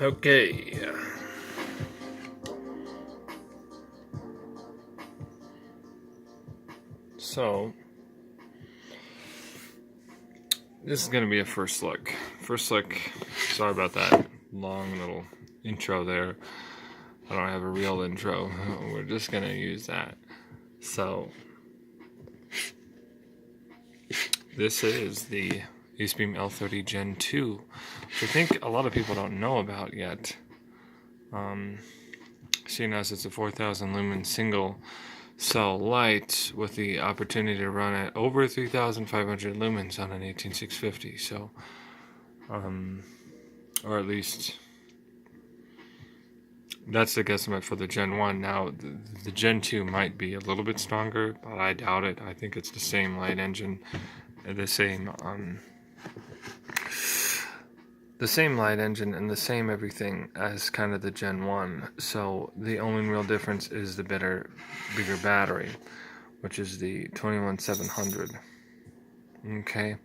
Okay. So, this is going to be a first look. Sorry about that long little intro there. I don't have a real intro. We're just going to use that. So, this is the Acebeam L30 Gen 2, which I think a lot of people don't know about yet. Seeing as it's a 4,000 lumen single cell light with the opportunity to run at over 3,500 lumens on an 18650. So, or at least that's the guesstimate for the Gen 1. Now, the Gen 2 might be a little bit stronger, but I doubt it. I think it's the same light engine, the same light engine and the same everything as kind of the Gen 1. So the only real difference is the bigger battery, which is the 21700. Okay,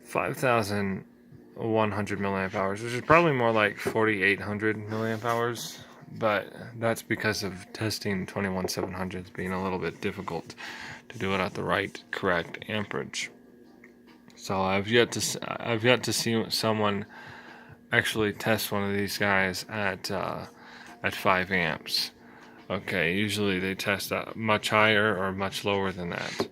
5,100 milliamp hours, which is probably more like 4,800 milliamp hours, but that's because of testing 21700s being a little bit difficult to do it at the right correct amperage. So I've yet to see someone actually test one of these guys at 5 amps. Okay, usually they test much higher or much lower than that,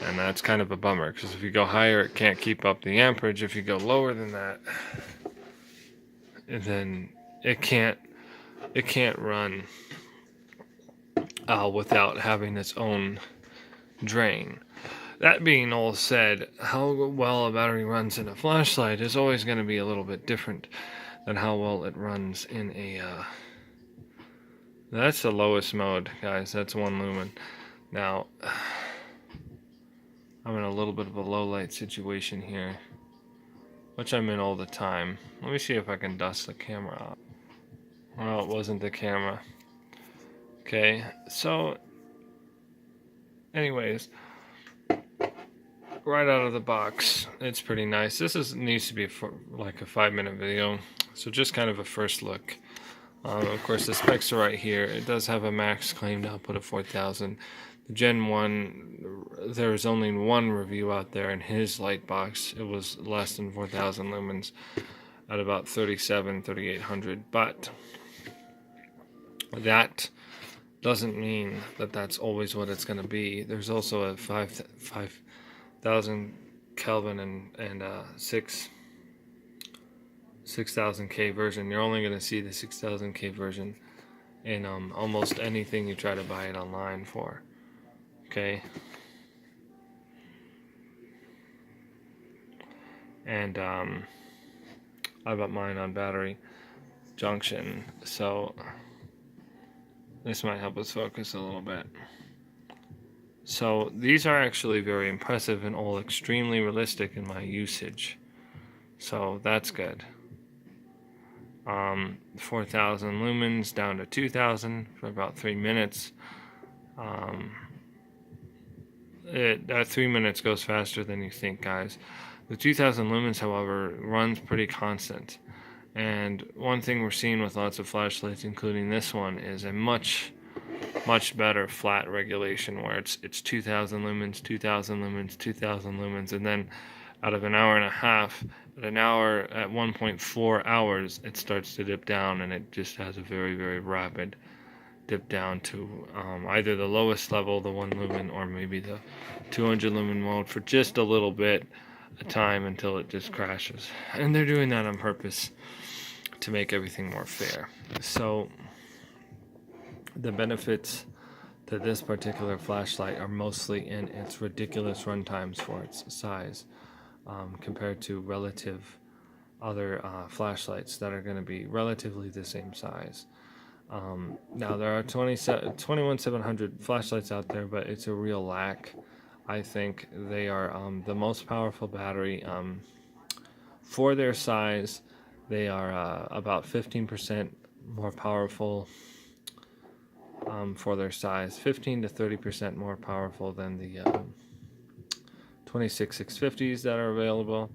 and that's kind of a bummer because if you go higher, it can't keep up the amperage. If you go lower than that, then it can't run without having its own drain. That being all said, how well a battery runs in a flashlight is always going to be a little bit different than how well it runs in a... That's the lowest mode, guys. That's 1 lumen. Now, I'm in a little bit of a low light situation here, which I'm in all the time. Let me see if I can dust the camera off. Well, it wasn't the camera. Okay, so anyways, right out of the box, it's pretty nice. This needs to be like a 5-minute video, so just kind of a first look. Of course, the specs are right here. It does have a max claimed output of 4,000. The Gen 1, there's only one review out there in his light box. It was less than 4,000 lumens at about 3,800. But that doesn't mean that that's always what it's going to be. There's also a 5,000 Kelvin and 6,000K version. You're only going to see the 6,000K version in almost anything you try to buy it online for. Okay. And I bought mine on battery junction, so this might help us focus a little bit. So these are actually very impressive and all extremely realistic in my usage. So that's good. 4,000 lumens down to 2,000 for about 3 minutes. That 3 minutes goes faster than you think, guys. The 2,000 lumens, however, runs pretty constant. And one thing we're seeing with lots of flashlights, including this one, is a much better flat regulation where it's 2,000 lumens, 2,000 lumens, 2,000 lumens, and then out of an hour and a half, at 1.4 hours, it starts to dip down, and it just has a very, very rapid dip down to either the lowest level, the 1 lumen, or maybe the 200 lumen mode for just a little bit at a time until it just crashes. And they're doing that on purpose to make everything more fair. So the benefits to this particular flashlight are mostly in its ridiculous runtimes for its size, compared to relative other flashlights that are going to be relatively the same size. Now there are 21700 flashlights out there, but it's a real lack. I think they are the most powerful battery for their size. They are about 15% more powerful for their size, 15 to 30% more powerful than the 26650s that are available.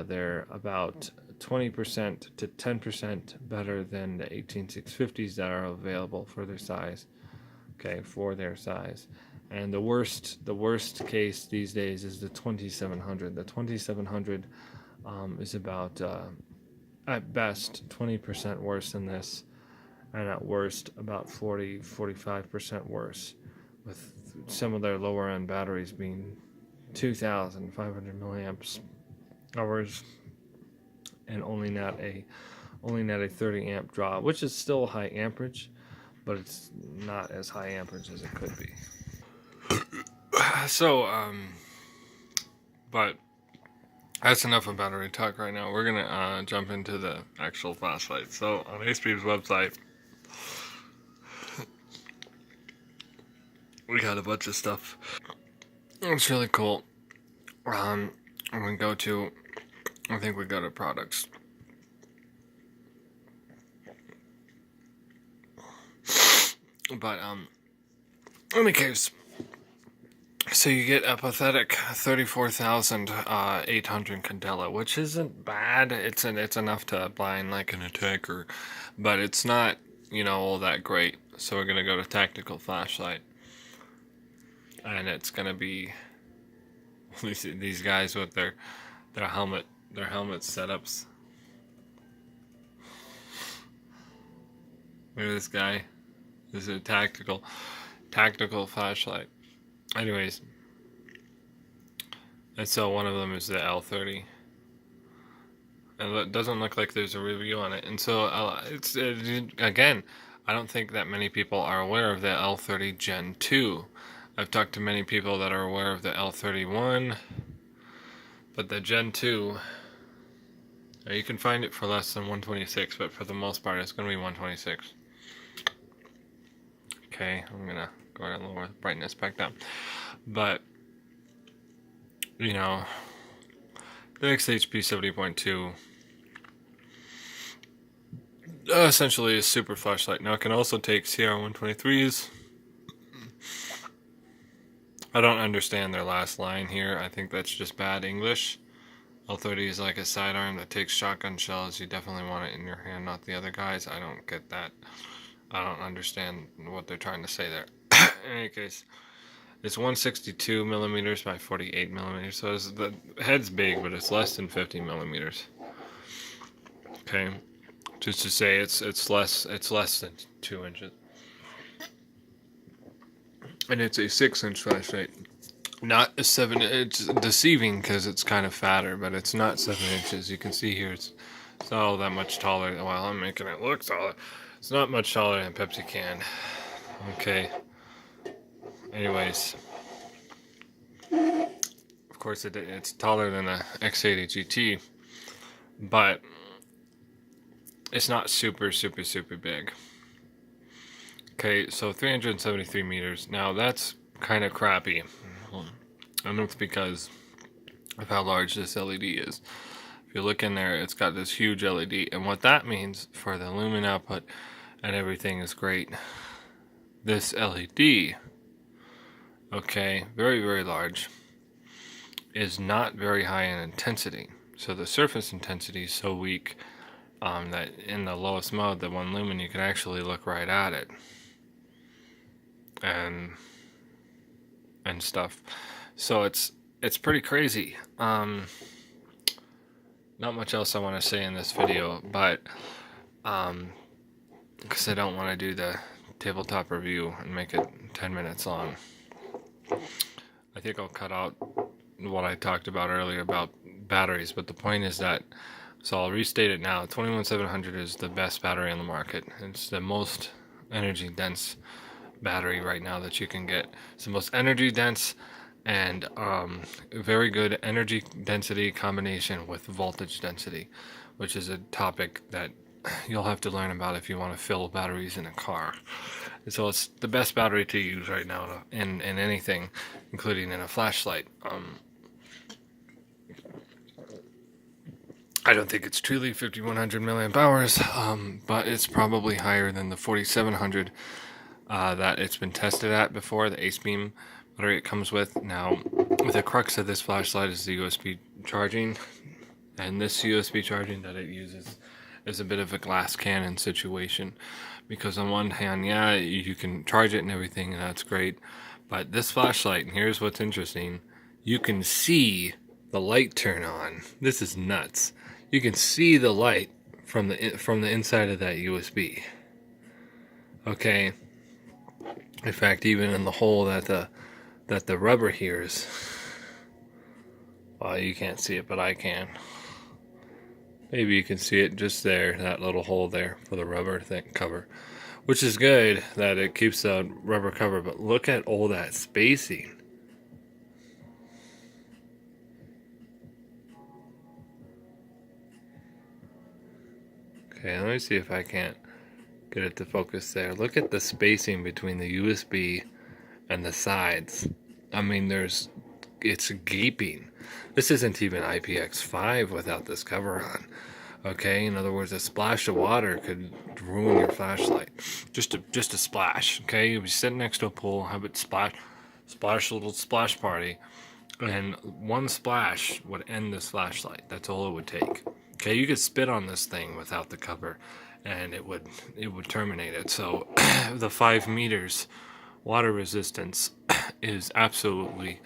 They're about 20% to 10% better than the 18650s that are available for their size. Okay, for their size. And the worst case these days is the 2700. The 2700 is about at best 20% worse than this, and at worst about 45% worse, with some of their lower end batteries being 2,500 milliamps hours and only not a 30 amp draw, which is still high amperage, but it's not as high amperage as it could be. So but that's enough of battery talk right now. We're gonna jump into the actual flashlight. So on Acebeam's website, we got a bunch of stuff. It's really cool. We go to, I think we go to products. But in any case, so you get a pathetic 34,800 candela, which isn't bad. It's enough to blind like an attacker, but it's not, you know, all that great. So we're gonna go to tactical flashlight, and it's gonna be these guys with their helmet setups. Look at this guy. This is a tactical flashlight. Anyways, and so one of them is the L30, and it doesn't look like there's a review on it. And so again, I don't think that many people are aware of the L30 Gen 2. I've talked to many people that are aware of the L31, but the Gen 2, you can find it for less than 126, but for the most part it's going to be 126. Okay, I'm going to go ahead and lower the brightness back down. But, you know, the XHP 70.2 essentially is super flashlight. Now it can also take CR123s. I don't understand their last line here. I think that's just bad English. L30 is like a sidearm that takes shotgun shells. You definitely want it in your hand, not the other guys. I don't get that. I don't understand what they're trying to say there. In any case, it's 162 millimeters by 48 millimeters. So the head's big, but it's less than 50 millimeters. Okay, just to say it's less than 2 inches. And it's a 6-inch flashlight, not a 7. It's deceiving because it's kind of fatter, but it's not 7 inches. You can see here it's not all that much taller. Well, I'm making it look taller. It's not much taller than a Pepsi can. Okay. Anyways, of course it's taller than a X80 GT, but it's not super big. Okay, so 373 meters. Now that's kind of crappy. I know it's because of how large this LED is. If you look in there, it's got this huge LED, and what that means for the lumen output and everything is great. This LED, okay, very large, is not very high in intensity. So the surface intensity is so weak that in the lowest mode, the 1 lumen, you can actually look right at it and stuff. So it's pretty crazy. Not much else I want to say in this video, but because I don't want to do the tabletop review and make it 10 minutes long. I think I'll cut out what I talked about earlier about batteries, but the point is that, so I'll restate it now, 21700 is the best battery on the market. It's the most energy dense battery right now that you can get. It's the most energy dense and very good energy density combination with voltage density, which is a topic that you'll have to learn about if you want to fill batteries in a car. And so it's the best battery to use right now in anything, including in a flashlight. I don't think it's truly 5100 milliamp hours, but it's probably higher than the 4700 that it's been tested at before, the Acebeam battery it comes with. Now, the crux of this flashlight is the USB charging. And this USB charging that it uses is a bit of a glass cannon situation, because on one hand, yeah, you can charge it and everything, and that's great. But this flashlight, and here's what's interesting, you can see the light turn on. This is nuts. You can see the light from the inside of that USB. Okay. In fact, even in the hole that the rubber hears. Well, you can't see it, but I can. Maybe you can see it just there, that little hole there for the rubber cover. Which is good that it keeps the rubber cover, but look at all that spacing. Okay, let me see if I can't get it to focus there. Look at the spacing between the USB and the sides. I mean, it's gaping. This isn't even IPX5 without this cover on. Okay, in other words, a splash of water could ruin your flashlight. Just a splash. Okay, you'll be sitting next to a pool, have it splash, a little splash party, and one splash would end this flashlight. That's all it would take. Okay, you could spit on this thing without the cover, and it would terminate it. So the 5 meters water resistance is absolutely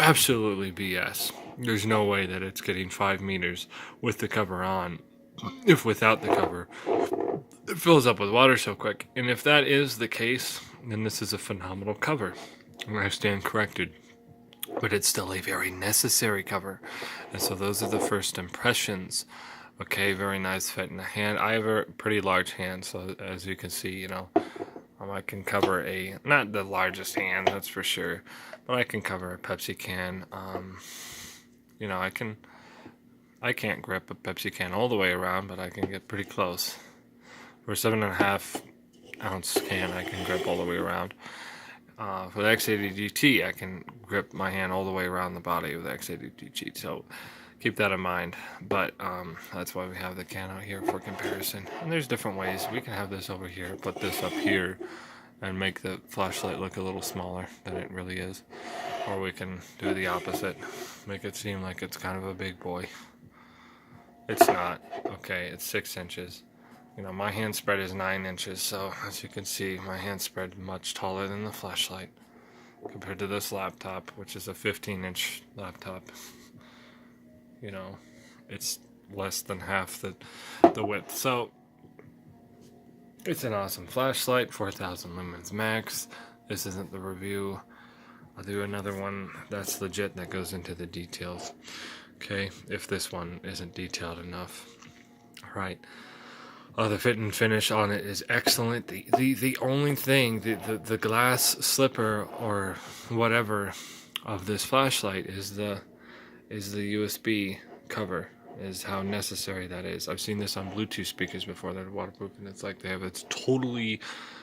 BS. There's no way that it's getting 5 meters with the cover on. If without the cover, it fills up with water so quick. And if that is the case, then this is a phenomenal cover. And I stand corrected. But it's still a very necessary cover. And so those are the first impressions. Okay, very nice fit in the hand. I have a pretty large hand, so as you can see, you know, I can cover not the largest hand, that's for sure, but I can cover a Pepsi can. You know, I can't grip a Pepsi can all the way around, but I can get pretty close. For a 7.5 ounce can, I can grip all the way around. For the X80 GT, I can grip my hand all the way around the body of the X80 GT, so keep that in mind. But that's why we have the can out here for comparison. And there's different ways. We can have this over here, put this up here, and make the flashlight look a little smaller than it really is. Or we can do the opposite, make it seem like it's kind of a big boy. It's not. Okay, it's 6 inches. You know, my hand spread is 9 inches, so as you can see, my hand spread much taller than the flashlight compared to this laptop, which is a 15-inch laptop. You know, it's less than half the width. So it's an awesome flashlight, 4,000 lumens max. This isn't the review. I'll do another one that's legit that goes into the details. Okay, if this one isn't detailed enough. Alright. The fit and finish on it is excellent. The only thing, the glass slipper or whatever of this flashlight is the USB cover, is how necessary that is. I've seen this on Bluetooth speakers before that are waterproof, and it's like they have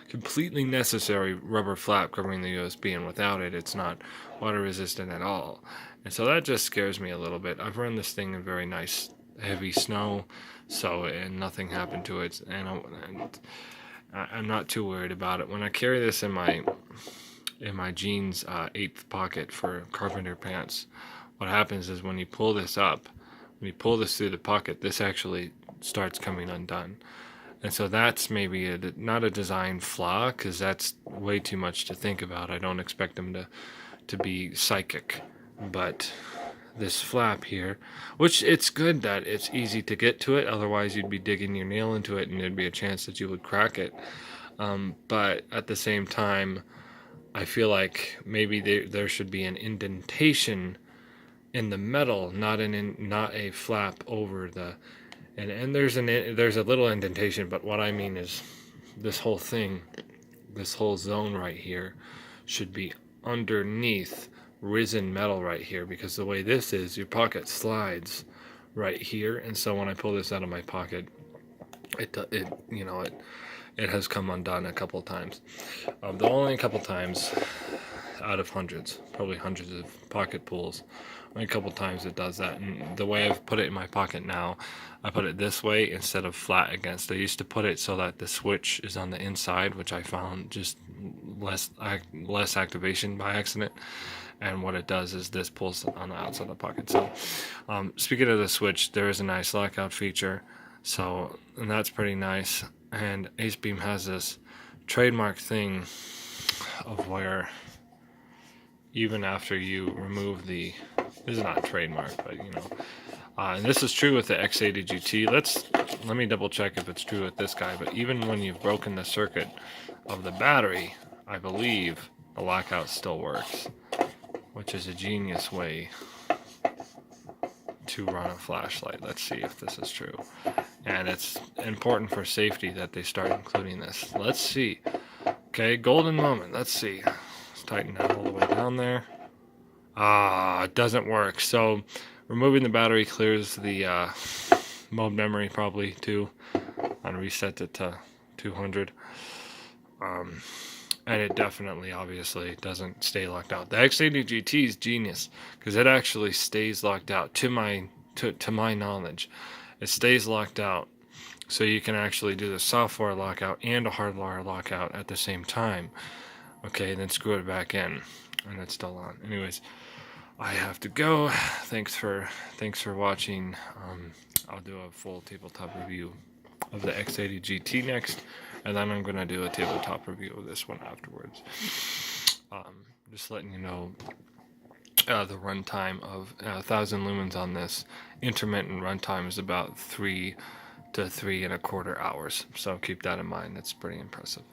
completely necessary rubber flap covering the USB, and without it, it's not water resistant at all. And so that just scares me a little bit. I've run this thing in very nice heavy snow, and nothing happened to it, and I'm not too worried about it. When I carry this in my jeans 8th pocket for carpenter pants, what happens is when you pull this up, when you pull this through the pocket, this actually starts coming undone. And so that's maybe not a design flaw, because that's way too much to think about. I don't expect them to be psychic. But this flap here, which it's good that it's easy to get to it, otherwise you'd be digging your nail into it and there'd be a chance that you would crack it. But at the same time, I feel like maybe there should be an indentation in the metal, not a flap over the, and there's a little indentation, but what I mean is this whole thing, this whole zone right here should be underneath risen metal right here, because the way this is, your pocket slides right here, and so when I pull this out of my pocket, it has come undone a couple times. The only couple times out of hundreds, probably hundreds of pocket pulls, only a couple times it does that. And the way I've put it in my pocket now, I put it this way instead of flat against. I used to put it so that the switch is on the inside, which I found just less activation by accident. and what it does is this pulls on the outside of the pocket. So speaking of the switch, there is a nice lockout feature, so and that's pretty nice. And Acebeam has this trademark thing of where even after you remove the, this is not trademark, but you know, and this is true with the X80 GT. Let me double check if it's true with this guy, but even when you've broken the circuit of the battery, I believe the lockout still works, which is a genius way to run a flashlight. Let's see if this is true. And it's important for safety that they start including this. Let's see. Okay, golden moment. Let's see. Let's tighten that all the way down there. It doesn't work. So removing the battery clears the mode memory probably too, and resets it to 200. And it definitely, obviously, doesn't stay locked out. The X80 GT is genius because it actually stays locked out. To my knowledge, it stays locked out, so you can actually do the software lockout and a hardware lockout at the same time. Okay, then screw it back in, and it's still on. Anyways, I have to go. Thanks for watching. I'll do a full tabletop review of the X80 GT next, and then I'm going to do a tabletop review of this one afterwards. Just letting you know, the runtime of 1000 lumens on this intermittent runtime is about 3 to 3.25 hours, so keep that in mind. That's pretty impressive.